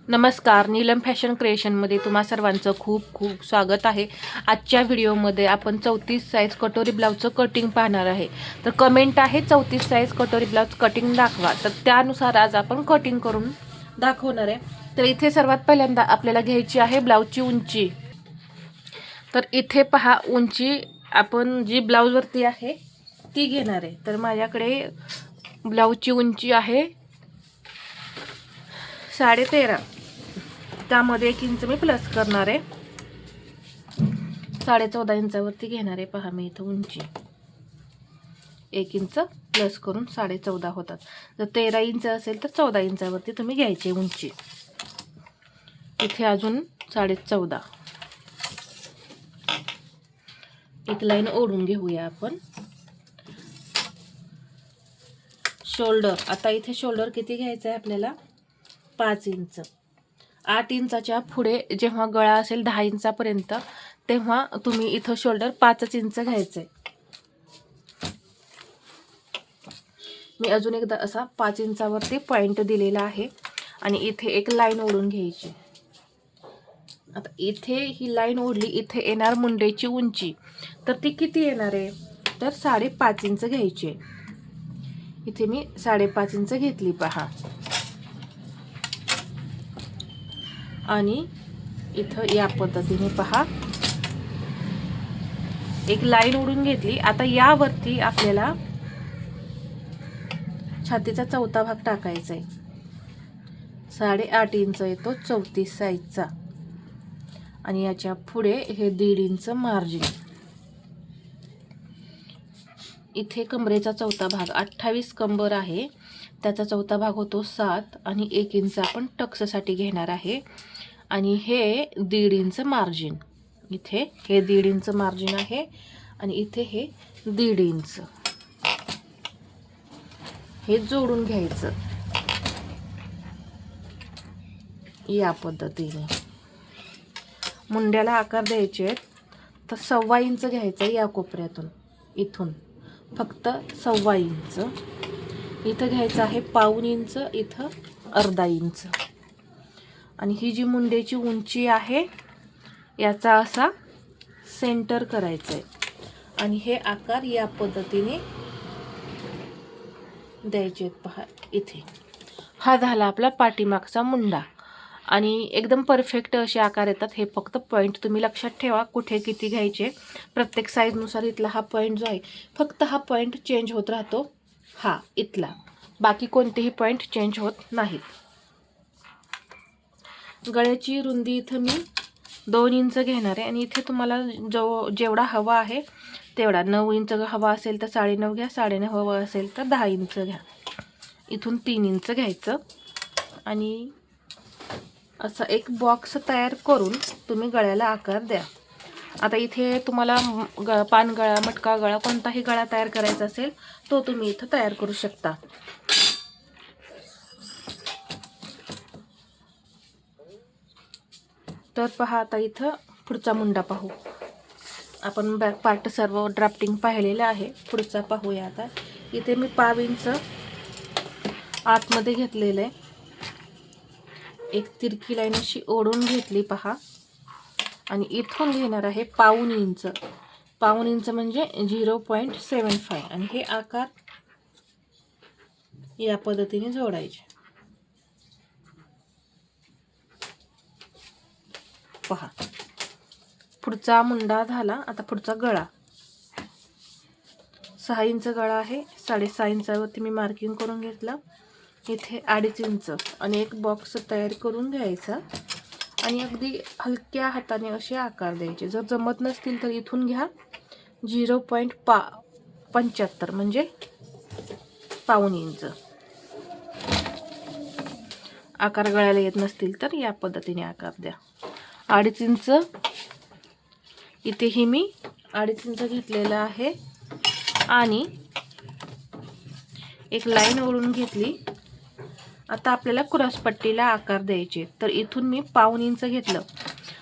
नमस्कार, नीलम फॅशन क्रिएशनमध्ये तुम्हा सर्वांचं खूप खूप स्वागत आहे। आजच्या व्हिडिओमध्ये आपण 34 साईज कटोरी ब्लाउजचं कटिंग पाहणार आहे। तर कमेंट आहे 34 साईज कटोरी ब्लाउज कटिंग दाखवा, तर त्यानुसार आज आपण कटिंग करून दाखवणार आहे। तर इथे सर्वात पहिल्यांदा आपल्याला घ्यायची आहे ब्लाउजची उंची। तर इथे पहा, उंची आपण जी ब्लाउजवरती आहे ती घेणार आहे। तर माझ्याकडे ब्लाउजची उंची आहे 13.5, त्यामध्ये 1 इंच मी प्लस करणार आहे। 14.5 इंचावरती घेणार आहे। पहा मी इथं उंची 1 इंच प्लस करून 14.5 होतात। जर 13 इंच असेल तर 14 इंचावरती तुम्ही घ्यायची उंची। इथे अजून 14.5 एक लाईन ओढून घेऊया आपण। शोल्डर, आता इथे शोल्डर किती घ्यायचं आहे आपल्याला? 5 इंच। 8 इंचाच्या पुढे जेव्हा गळा असेल 10 इंचापर्यंत, तेव्हा तुम्ही इथं शोल्डर 5 इंच घ्यायचे। मी अजून एकदा असा 5 इंचावरती पॉइंट दिलेला आहे आणि इथे एक लाईन ओढून घ्यायची। आता इथे ही लाईन ओढली, इथे येणार मुंडेची उंची। तर ती किती येणार आहे? तर 5.5 इंच घ्यायची। इथे मी 5.5 इंच घेतली पहा, आणि इथं या पद्धतीने पहा एक लाईन ओढून घेतली। आता यावरती आपल्याला छातीचा चौथा भाग टाकायचा आहे। 8.5 इंच येतो 34 साईजचा, आणि याच्या पुढे हे 1.5 इंच मार्जिन। इथे कमरेचा चौथा भाग 28 कंबर आहे, त्याचा चौथा भाग होतो 7, आणि 1 इंच आपण टक्ससाठी घेणार आहे। आणि हे 1.5 इंच मार्जिन, इथे हे 1.5 इंच मार्जिन आहे, आणि इथे हे 1.5 इंच हे जोडून घ्यायचं या पद्धतीने। मुंड्याला आकार द्यायचे तर 1.25 इंच घ्यायचं या कोपऱ्यातून, इथून फक्त 1.25 इंच। इथं घ्यायचं आहे 1.25 इंच, इथं 1/2 इंच। आणि ही जी मुंड्याची उंची आहे याचा असा सेंटर करायचं आहे, आणि हे आकार या पद्धतीने द्यायचे आहेत। पहा इथे हा झाला आपला पाठीमागचा मुंडा, आणि एकदम परफेक्ट असे आकार येतात। हे फक्त पॉईंट तुम्ही लक्षात ठेवा, कुठे किती घ्यायचे प्रत्येक साईजनुसार। इथला हा पॉईंट जो आहे, फक्त हा पॉईंट चेंज होत राहतो, हा इथला, बाकी कोणतेही पॉईंट चेंज होत नाहीत। गळ्याची रुंदी इथं मी 2 इंच घेणार आहे, आणि इथे तुम्हाला जेवढा हवा आहे तेवढा, 9 इंच हवा असेल तर 9.5 घ्या, 9.5 हवा असेल तर 10 इंच घ्या। इथून 3 इंच घ्यायचं, आणि असा एक बॉक्स तयार करून तुम्ही गळ्याला आकार द्या। आता इथे तुम्हाला पान गळा, मटका गळा, कोणताही गळा तयार करायचा असेल तो तुम्ही इथं तयार करू शकता। तर पहा, आता इथं पुढचा मुंडा पाहू आपण। बॅक पार्ट सर्व ड्राफ्टिंग पाहिलेलं आहे, पुढचा पाहूया आता। इथे मी 1.25 इंच आतमध्ये घेतलेलं आहे, एक तिरकी लाईन अशी ओढून घेतली पहा, आणि इथून घेणार आहे 1.25 इंच। 1.25 इंच म्हणजे 0.75, आणि हे आकार या पद्धतीने जोडायचे पहा। पुढचा मुंडा झाला। आता पुढचा गळा 6 इंच गळा आहे, 6.5 इंचावरती मी मार्किंग करून घेतलं। इथे 2.5 इंच आणि एक बॉक्स तयार करून घ्यायचा, आणि अगदी हलक्या हाताने असे आकार द्यायचे। जर जमत नसतील तर इथून घ्या 0.75 म्हणजे 1.25 इंच आकार। गळ्याला येत नसतील तर या पद्धतीने आकार द्या। 2.5 इंच इथेही मी 2.5 इंच घेतलेला आहे, आणि एक लाईन ओढून घेतली। आता आपल्याला क्रॉसपट्टीला आकार द्यायचे, तर इथून मी 1.25 इंच घेतलं।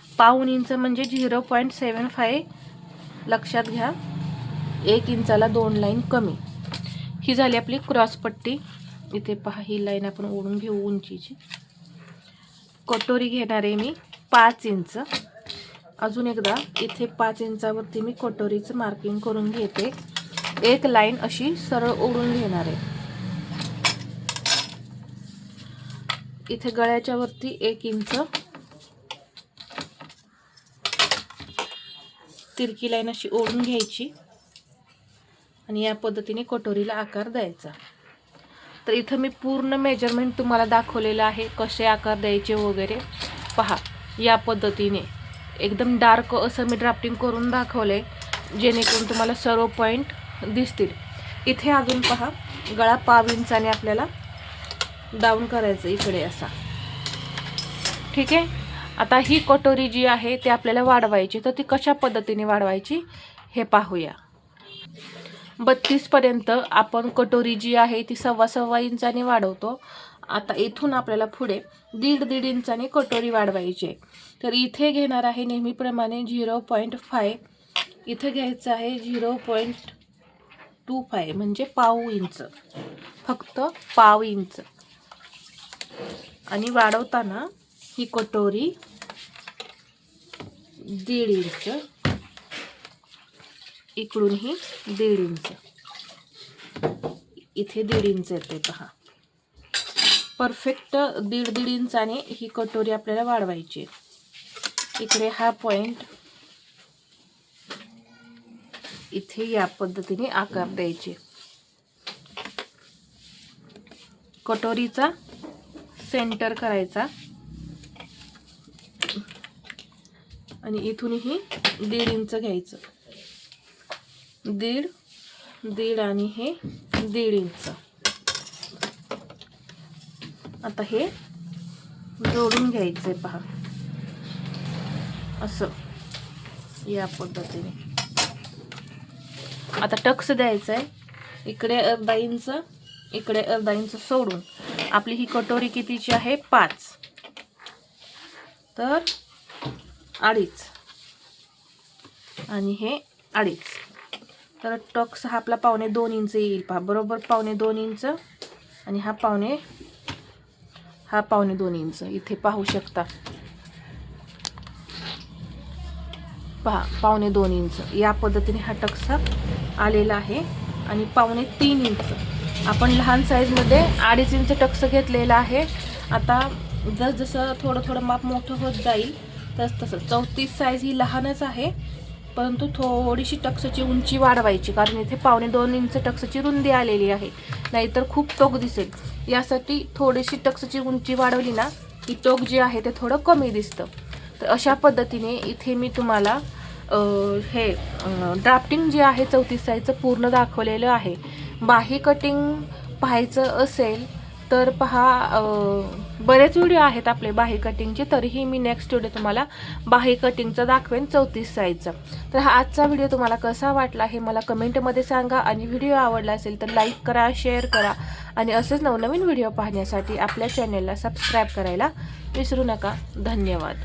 1.25 इंच म्हणजे 0.75 लक्षात घ्या, 1 इंचाला 2 लाईन कमी। ही झाली आपली क्रॉसपट्टी। इथे पहा, ही लाईन आपण ओढून घेऊ उंचीची। कटोरी घेणार आहे मी 5 इंच. अजून एकदा इथे 5 इंचावरती मी कटोरीचं मार्किंग करून घेते. एक लाईन अशी सरळ ओढून घेणार आहे. इथे गळ्याच्या वरती 1 इंच तिरकी लाईन अशी ओढून घ्यायची आणि या पद्धतीने कटोरीला आकार द्यायचा. तर इथं मी पूर्ण मेजरमेंट तुम्हाला दाखवलेलं आहे, कसे आकार द्यायचे वगैरे. पहा, या पद्धतीने एकदम डार्क असं मी ड्राफ्टिंग करून दाखवलंय, जेणेकरून तुम्हाला सर्व पॉईंट दिसतील. इथे अजून पहा, गळा 1/2 इंचाने आपल्याला डाऊन करायचं इकडे असा. ठीक आहे. आता ही कटोरी जी आहे ती आपल्याला वाढवायची. तर ती कशा पद्धतीने वाढवायची हे पाहूया. 32 पर्यंत आपण कटोरी जी आहे ती 1.25 इंचाने वाढवतो. आता इथून आपल्याला पुढे 1.5 इंचाने कटोरी वाढवायची. तर इथे घेणार आहे नेहमीप्रमाणे 0.5. इथे घ्यायचं आहे 0.25 म्हणजे 1/2 इंच, फक्त 1/2 इंच. आणि वाढवताना ही कटोरी 1.5 इंच, इकडूनही 1.5 इंच, इथे 1.5 इंच येते. पहा, परफेक्ट 1.5 इंचाने ही कटोरी आपल्याला वाढवायची. इकडे हा पॉइंट, इथे या पद्धतीने आकार द्यायचे. कटोरीचा सेंटर करायचा आणि इथूनही 1.5 इंच घ्यायचं. 1.5 आणि हे 1.5 इंच. आता हे जोडून घ्यायचंय. पहा, असं या पद्धतीने. आता टक्स द्यायचा आहे. इकडे 1/2 इंच, इकडे 1/2 इंच सोडून आपली ही कटोरी कितीची आहे 5, तर 2.5 आणि हे 2.5. तर टक्स हा आपला 1.25 इंच येईल. पहा, बरोबर 1.25 इंच आणि हा 1.25 इंच इथे पाहू शकता. पहा, 1.25 इंच या पद्धतीने हा टक्स आलेला आहे. आणि 3.25 इंच आपण लहान साईजमध्ये 2.5 इंच टक्स घेतलेला आहे. आता जसं थोडं माप मोठं होत जाईल तसं 34 साईज ही लहानच आहे, परंतु थोडीशी टक्सची उंची वाढवायची, कारण इथे 1.25 इंच टक्सची रुंदी आलेली आहे, नाहीतर खूप टोक दिसेल. यासाठी थोडीशी टक्सची उंची वाढवली ना की टोक जे आहे ते थोडं कमी दिसतं. तर अशा पद्धतीने इथे मी तुम्हाला हे ड्राफ्टिंग जे आहे 34 साईजचं पूर्ण दाखवलेलं आहे. बाही कटिंग पाहायचं असेल तर पहा, बरेच व्हिडिओ आहेत आपले बाही कटिंगचे. तरीही मी नेक्स्ट व्हिडिओ तुम्हाला बाही कटिंगचं दाखवेन 34 साईजचा. तर हा आजचा व्हिडिओ तुम्हाला कसा वाटला हे मला कमेंटमध्ये सांगा. आणि व्हिडिओ आवडला असेल तर लाईक करा, शेअर करा आणि असेच नवनवीन व्हिडिओ पाहण्यासाठी आपल्या चॅनेलला सबस्क्राईब करायला विसरू नका. धन्यवाद.